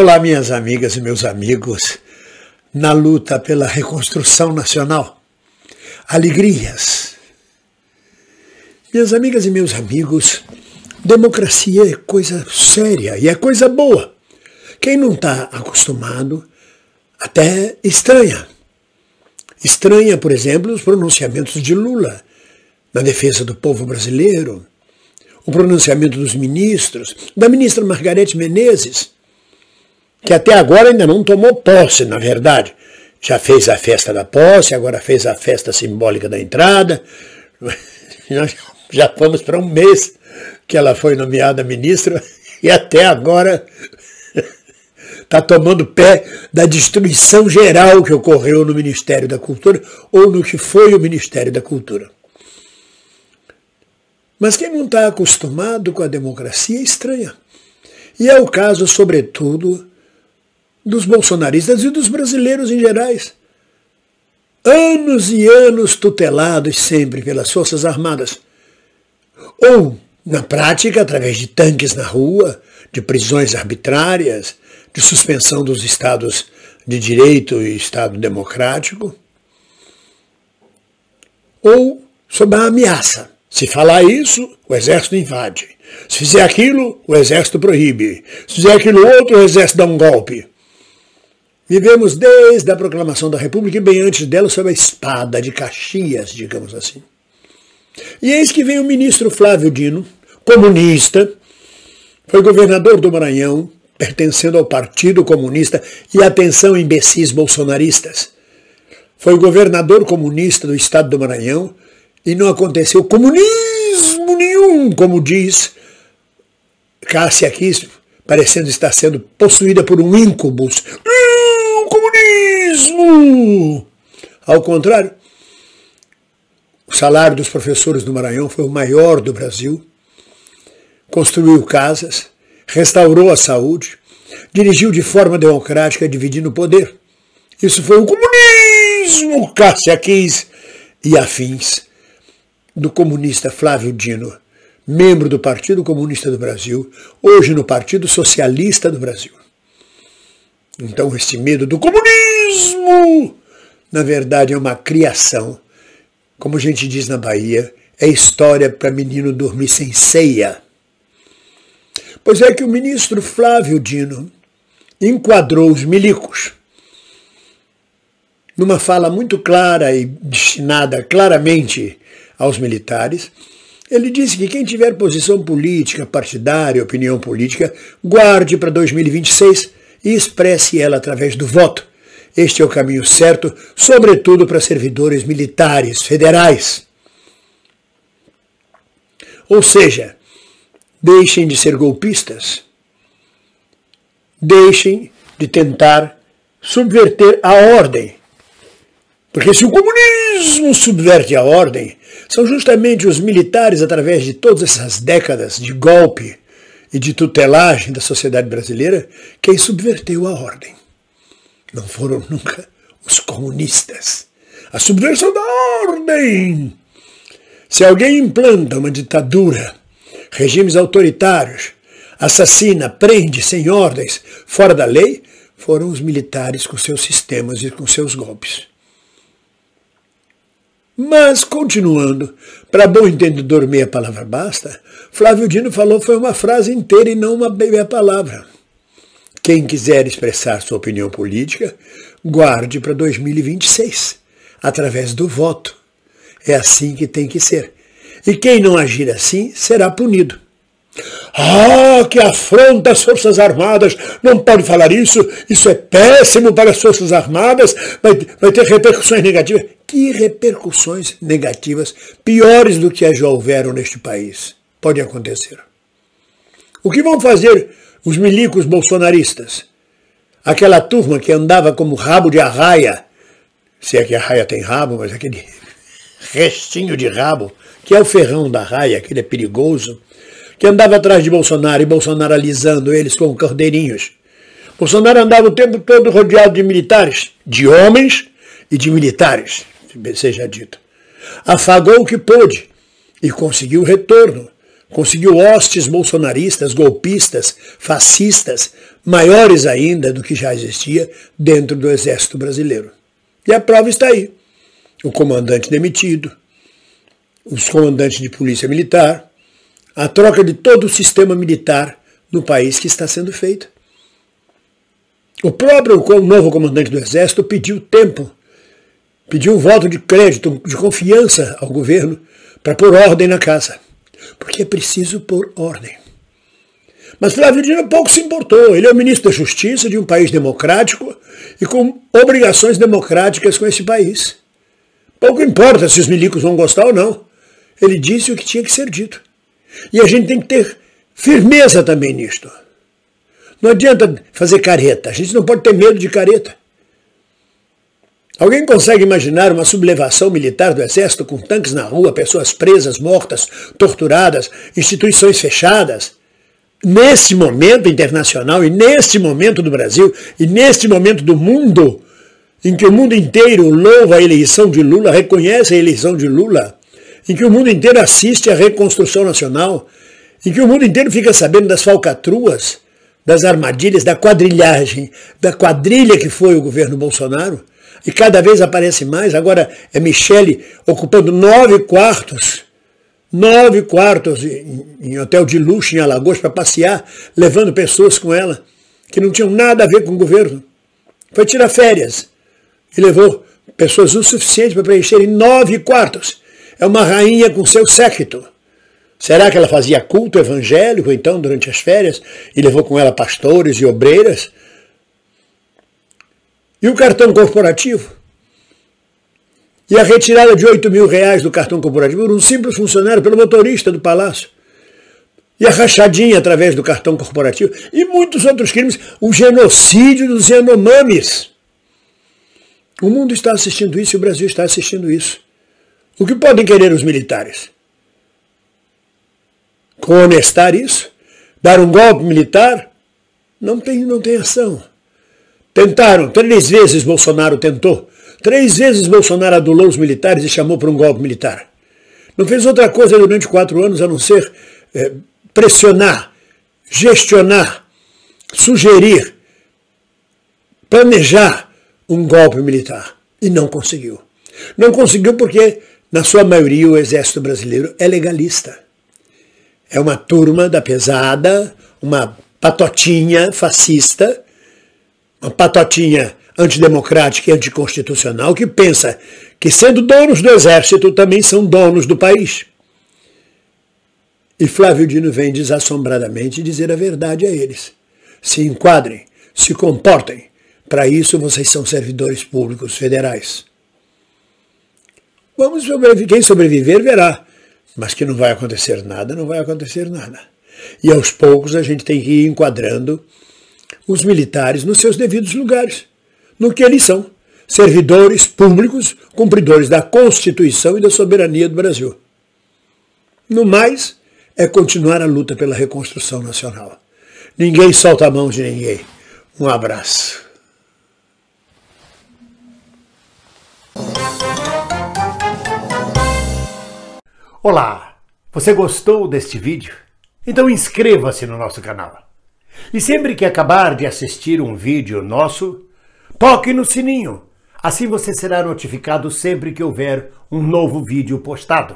Olá, minhas amigas e meus amigos, na luta pela reconstrução nacional. Alegrias. Minhas amigas e meus amigos, democracia é coisa séria e é coisa boa. Quem não está acostumado até estranha. Estranha, por exemplo, os pronunciamentos de Lula na defesa do povo brasileiro, o pronunciamento dos ministros, da ministra Margarete Menezes, que até agora ainda não tomou posse, na verdade. Já fez a festa da posse, agora fez a festa simbólica da entrada. Nós já vamos para um mês que ela foi nomeada ministra e até agora está tomando pé da destruição geral que ocorreu no Ministério da Cultura ou no que foi o Ministério da Cultura. Mas quem não está acostumado com a democracia é estranha. E é o caso, sobretudo, dos bolsonaristas e dos brasileiros em gerais. Anos e anos tutelados sempre pelas Forças Armadas. Ou, na prática, através de tanques na rua, de prisões arbitrárias, de suspensão dos Estados de Direito e Estado Democrático. Ou sob a ameaça. Se falar isso, o Exército invade. Se fizer aquilo, o Exército proíbe. Se fizer aquilo outro, o Exército dá um golpe. Vivemos desde a proclamação da República e bem antes dela sob a espada de Caxias, digamos assim. E eis que vem o ministro Flávio Dino, comunista, foi governador do Maranhão, pertencendo ao Partido Comunista, e atenção, imbecis bolsonaristas, foi governador comunista do estado do Maranhão e não aconteceu comunismo nenhum, como diz Cássia Kiss, parecendo estar sendo possuída por um íncubus. Comunismo! Ao contrário, o salário dos professores do Maranhão foi o maior do Brasil, construiu casas, restaurou a saúde, dirigiu de forma democrática, dividindo o poder. Isso foi o comunismo, Cássia Kiss e afins, do comunista Flávio Dino, membro do Partido Comunista do Brasil, hoje no Partido Socialista do Brasil. Então, esse medo do comunismo, na verdade, é uma criação. Como a gente diz na Bahia, é história para menino dormir sem ceia. Pois é que o ministro Flávio Dino enquadrou os milicos numa fala muito clara e destinada claramente aos militares. Ele disse que quem tiver posição política, partidária, opinião política, guarde para 2026 e expresse ela através do voto. Este é o caminho certo, sobretudo para servidores militares federais. Ou seja, deixem de ser golpistas, deixem de tentar subverter a ordem. Porque se o comunismo subverte a ordem, são justamente os militares, através de todas essas décadas de golpe e de tutelagem da sociedade brasileira, quem subverteu a ordem. Não foram nunca os comunistas. A subversão da ordem! Se alguém implanta uma ditadura, regimes autoritários, assassina, prende sem ordens, fora da lei, foram os militares com seus sistemas e com seus golpes. Mas, continuando, para bom entendedor meia palavra basta, Flávio Dino falou foi uma frase inteira e não uma meia palavra. Quem quiser expressar sua opinião política, guarde para 2026, através do voto. É assim que tem que ser. E quem não agir assim será punido. Ah, que afronta às Forças Armadas! Não pode falar isso, isso é péssimo para as Forças Armadas, vai ter repercussões negativas. Que repercussões negativas, piores do que já houveram neste país, pode acontecer. O que vão fazer os milicos bolsonaristas? Aquela turma que andava como rabo de arraia, se é que a arraia tem rabo, mas aquele restinho de rabo, que é o ferrão da arraia, aquele é perigoso, que andava atrás de Bolsonaro e Bolsonaro alisando eles com cordeirinhos. Bolsonaro andava o tempo todo rodeado de militares, de homens e de militares, seja dito. Afagou o que pôde e conseguiu retorno, conseguiu hostes bolsonaristas, golpistas, fascistas, maiores ainda do que já existia dentro do Exército Brasileiro. E a prova está aí. O comandante demitido, os comandantes de polícia militar, a troca de todo o sistema militar no país que está sendo feita. O próprio novo comandante do Exército pediu tempo, pediu um voto de crédito, de confiança ao governo para pôr ordem na casa. Porque é preciso pôr ordem. Mas Flávio Dino pouco se importou. Ele é o ministro da Justiça de um país democrático e com obrigações democráticas com esse país. Pouco importa se os milicos vão gostar ou não. Ele disse o que tinha que ser dito. E a gente tem que ter firmeza também nisto. Não adianta fazer careta. A gente não pode ter medo de careta. Alguém consegue imaginar uma sublevação militar do Exército com tanques na rua, pessoas presas, mortas, torturadas, instituições fechadas? Neste momento internacional e neste momento do Brasil e neste momento do mundo, em que o mundo inteiro louva a eleição de Lula, reconhece a eleição de Lula, em que o mundo inteiro assiste à reconstrução nacional, em que o mundo inteiro fica sabendo das falcatruas, das armadilhas, da quadrilhagem, da quadrilha que foi o governo Bolsonaro, e cada vez aparece mais. Agora é Michele ocupando 9 quartos em hotel de luxo em Alagoas para passear, levando pessoas com ela, que não tinham nada a ver com o governo. Foi tirar férias e levou pessoas o suficiente para preencherem 9 quartos. É uma rainha com seu séquito. Será que ela fazia culto evangélico, então, durante as férias, e levou com ela pastores e obreiras? E o cartão corporativo? E a retirada de R$8 mil do cartão corporativo por um simples funcionário, pelo motorista do palácio? E a rachadinha através do cartão corporativo? E muitos outros crimes. O genocídio dos Yanomamis. O mundo está assistindo isso e o Brasil está assistindo isso. O que podem querer os militares? Conestar isso? Dar um golpe militar? Não tem ação. Tentaram, 3 vezes Bolsonaro tentou. 3 vezes Bolsonaro adulou os militares e chamou para um golpe militar. Não fez outra coisa durante 4 anos a não ser pressionar, gestionar, sugerir, planejar um golpe militar. E não conseguiu. Não conseguiu porque, na sua maioria, o Exército Brasileiro é legalista. É uma turma da pesada, uma patotinha fascista, uma patotinha antidemocrática e anticonstitucional que pensa que, sendo donos do Exército, também são donos do país. E Flávio Dino vem desassombradamente dizer a verdade a eles. Se enquadrem, se comportem. Para isso, vocês são servidores públicos federais. Vamos sobreviver. Quem sobreviver verá. Mas que não vai acontecer nada, não vai acontecer nada. E aos poucos a gente tem que ir enquadrando os militares nos seus devidos lugares, no que eles são, servidores públicos, cumpridores da Constituição e da soberania do Brasil. No mais, é continuar a luta pela reconstrução nacional. Ninguém solta a mão de ninguém. Um abraço. Olá, você gostou deste vídeo? Então inscreva-se no nosso canal. E sempre que acabar de assistir um vídeo nosso, toque no sininho. Assim você será notificado sempre que houver um novo vídeo postado.